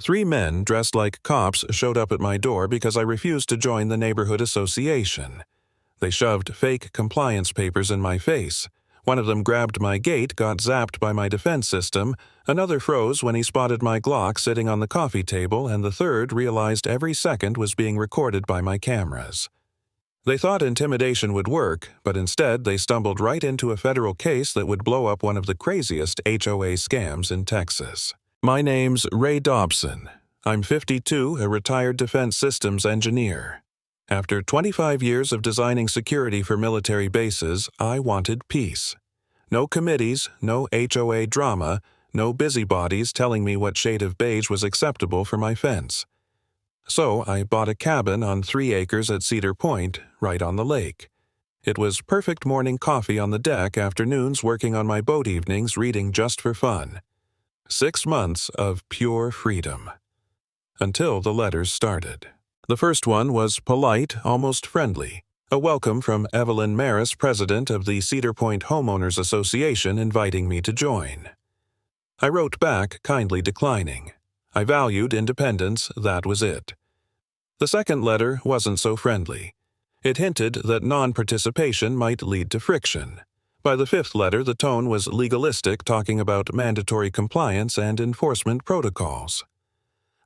3 men dressed like cops showed up at my door because I refused to join the neighborhood association. They shoved fake compliance papers in my face. One of them grabbed my gate, got zapped by my defense system, another froze when he spotted my Glock sitting on the coffee table, and the third realized every second was being recorded by my cameras. They thought intimidation would work, but instead they stumbled right into a federal case that would blow up one of the craziest HOA scams in Texas. My name's Ray Dobson. I'm 52, a retired defense systems engineer. After 25 years of designing security for military bases, I wanted peace. No committees, no HOA drama, no busybodies telling me what shade of beige was acceptable for my fence. So I bought a cabin on 3 acres at Cedar Point, right on the lake. It was perfect morning coffee on the deck, afternoons working on my boat evenings, reading just for fun. 6 months of pure freedom. Until the letters started. The first one was polite, almost friendly. A welcome from Evelyn Maris, president of the Cedar Point Homeowners Association, inviting me to join. I wrote back, kindly declining. I valued independence, that was it. The second letter wasn't so friendly. It hinted that non-participation might lead to friction. By the 5th letter, the tone was legalistic, talking about mandatory compliance and enforcement protocols.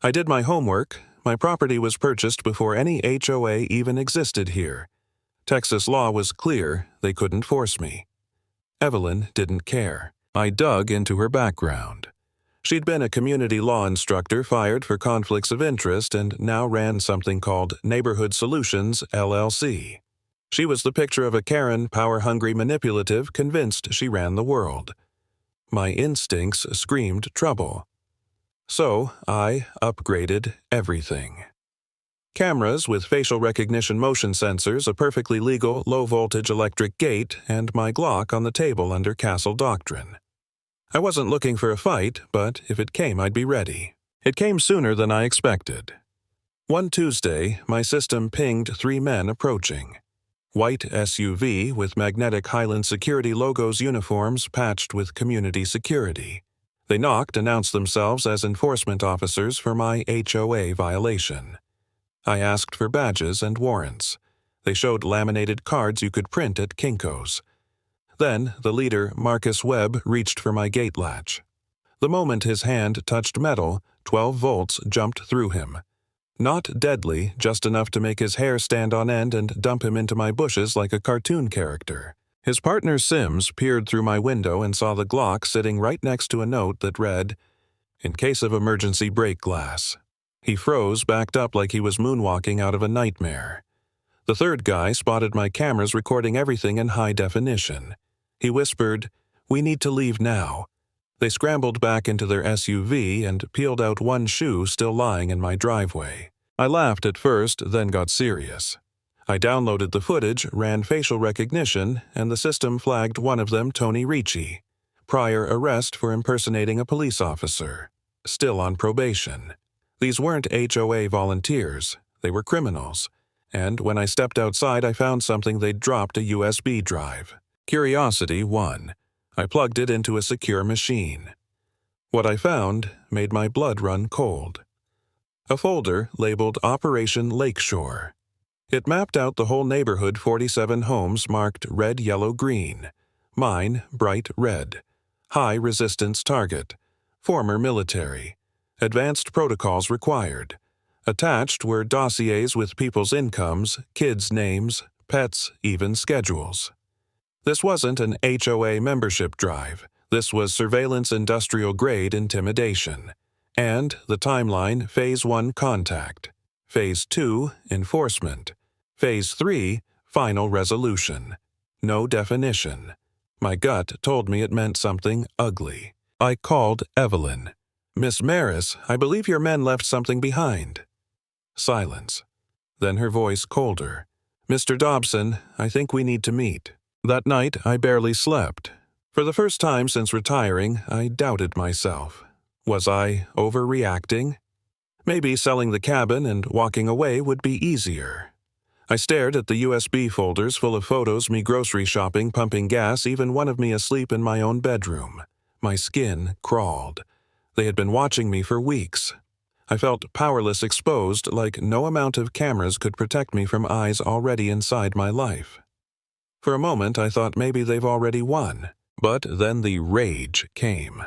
I did my homework. My property was purchased before any HOA even existed here. Texas law was clear, they couldn't force me. Evelyn didn't care. I dug into her background. She'd been a community law instructor fired for conflicts of interest and now ran something called Neighborhood Solutions, LLC. She was the picture of a Karen, power-hungry manipulative, convinced she ran the world. My instincts screamed trouble. So I upgraded everything. Cameras with facial recognition motion sensors, a perfectly legal low-voltage electric gate, and my Glock on the table under Castle Doctrine. I wasn't looking for a fight, but if it came, I'd be ready. It came sooner than I expected. One Tuesday, my system pinged 3 men approaching. White SUV with magnetic Highland Security logos, uniforms patched with community security. They knocked, announced themselves as enforcement officers for my HOA violation. I asked for badges and warrants. They showed laminated cards you could print at Kinko's. Then the leader, Marcus Webb, reached for my gate latch. The moment his hand touched metal, 12 volts jumped through him. Not deadly, just enough to make his hair stand on end and dump him into my bushes like a cartoon character. His partner Sims peered through my window and saw the Glock sitting right next to a note that read, "In case of emergency break glass." He froze, backed up like he was moonwalking out of a nightmare. The third guy spotted my cameras recording everything in high definition. He whispered, "We need to leave now." They scrambled back into their SUV and peeled out one shoe still lying in my driveway. I laughed at first, then got serious. I downloaded the footage, ran facial recognition, and the system flagged one of them Tony Ricci. Prior arrest for impersonating a police officer. Still on probation. These weren't HOA volunteers, they were criminals. And when I stepped outside, I found something they'd dropped a USB drive. Curiosity won. I plugged it into a secure machine. What I found made my blood run cold. A folder labeled Operation Lakeshore. It mapped out the whole neighborhood, 47 homes marked red, yellow, green. Mine, bright red. High resistance target. Former military. Advanced protocols required. Attached were dossiers with people's incomes, kids' names, pets, even schedules. This wasn't an HOA membership drive. This was surveillance industrial-grade intimidation. And the timeline, Phase 1 contact. Phase 2, enforcement. Phase 3, final resolution. No definition. My gut told me it meant something ugly. I called Evelyn. "Miss Maris, I believe your men left something behind." Silence. Then her voice colder. "Mr. Dobson, I think we need to meet." That night, I barely slept. For the first time since retiring, I doubted myself. Was I overreacting? Maybe selling the cabin and walking away would be easier. I stared at the USB folders full of photos, me grocery shopping, pumping gas, even one of me asleep in my own bedroom. My skin crawled. They had been watching me for weeks. I felt powerless, exposed, like no amount of cameras could protect me from eyes already inside my life. For a moment, I thought maybe they've already won, but then the rage came.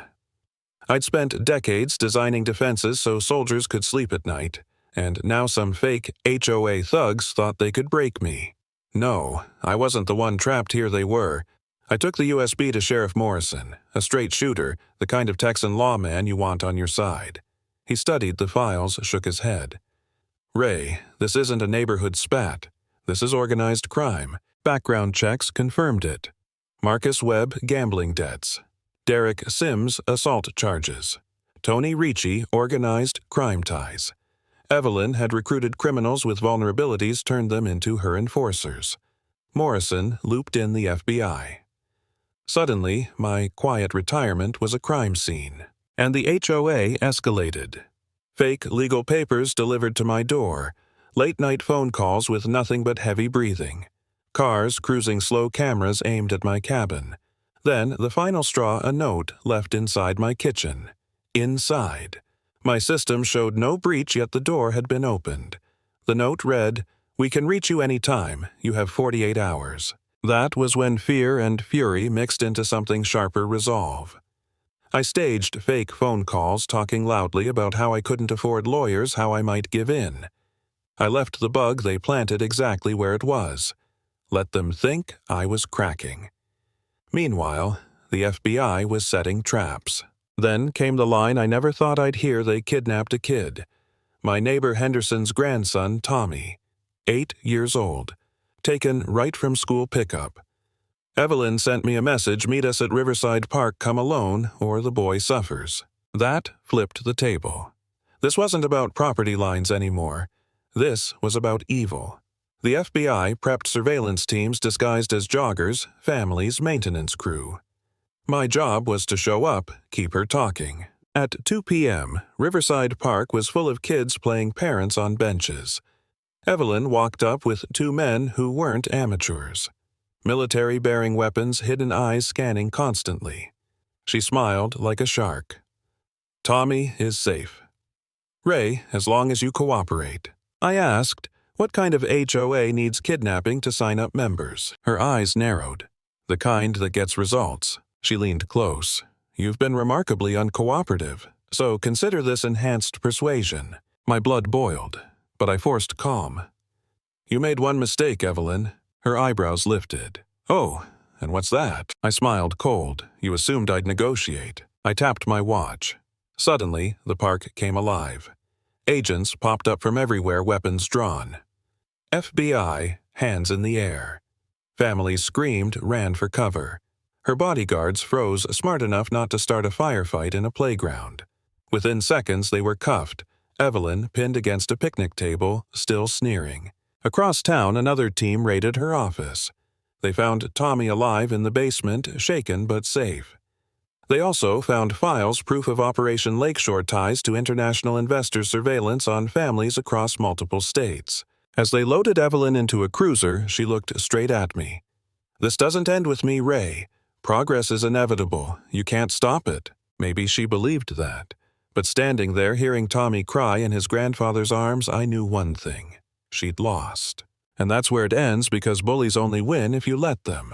I'd spent decades designing defenses so soldiers could sleep at night, and now some fake HOA thugs thought they could break me. No, I wasn't the one trapped, here they were. I took the USB to Sheriff Morrison, a straight shooter, the kind of Texan lawman you want on your side. He studied the files, shook his head. "Ray, this isn't a neighborhood spat. This is organized crime. Background checks confirmed it. Marcus Webb, gambling debts. Derek Sims, assault charges. Tony Ricci, organized crime ties. Evelyn had recruited criminals with vulnerabilities, turned them into her enforcers. Morrison looped in the FBI. Suddenly, my quiet retirement was a crime scene, and the HOA escalated. Fake legal papers delivered to my door, late-night phone calls with nothing but heavy breathing, cars cruising slow, cameras aimed at my cabin. Then, the final straw, a note left inside my kitchen. Inside. My system showed no breach, yet the door had been opened. The note read, "We can reach you any time. You have 48 hours. That was when fear and fury mixed into something sharper, resolve. I staged fake phone calls talking loudly about how I couldn't afford lawyers, how I might give in. I left the bug they planted exactly where it was. Let them think I was cracking. Meanwhile, the FBI was setting traps. Then came the line I never thought I'd hear. They kidnapped a kid. My neighbor Henderson's grandson, Tommy, 8 years old, taken right from school pickup. Evelyn sent me a message, "Meet us at Riverside Park, come alone, or the boy suffers." That flipped the table. This wasn't about property lines anymore. This was about evil. The FBI prepped surveillance teams disguised as joggers, families, maintenance crew. My job was to show up, keep her talking. At 2 p.m., Riverside Park was full of kids playing parents on benches. Evelyn walked up with 2 men who weren't amateurs. Military-bearing weapons, hidden eyes scanning constantly. She smiled like a shark. "Tommy is safe. Ray, as long as you cooperate." I asked, "What kind of HOA needs kidnapping to sign up members?" Her eyes narrowed. "The kind that gets results." She leaned close. "You've been remarkably uncooperative, so consider this enhanced persuasion." My blood boiled, but I forced calm. "You made one mistake, Evelyn." Her eyebrows lifted. "Oh, and what's that?" I smiled cold. "You assumed I'd negotiate." I tapped my watch. Suddenly, the park came alive. Agents popped up from everywhere, weapons drawn. FBI, hands in the air. Families screamed, ran for cover. Her bodyguards froze, smart enough not to start a firefight in a playground. Within seconds, they were cuffed. Evelyn pinned against a picnic table, still sneering. Across town, another team raided her office. They found Tommy alive in the basement, shaken but safe. They also found files, proof of Operation Lakeshore ties to international investors' surveillance on families across multiple states. As they loaded Evelyn into a cruiser, she looked straight at me. "This doesn't end with me, Ray. Progress is inevitable. You can't stop it." Maybe she believed that. But standing there, hearing Tommy cry in his grandfather's arms, I knew one thing. She'd lost. And that's where it ends, because bullies only win if you let them.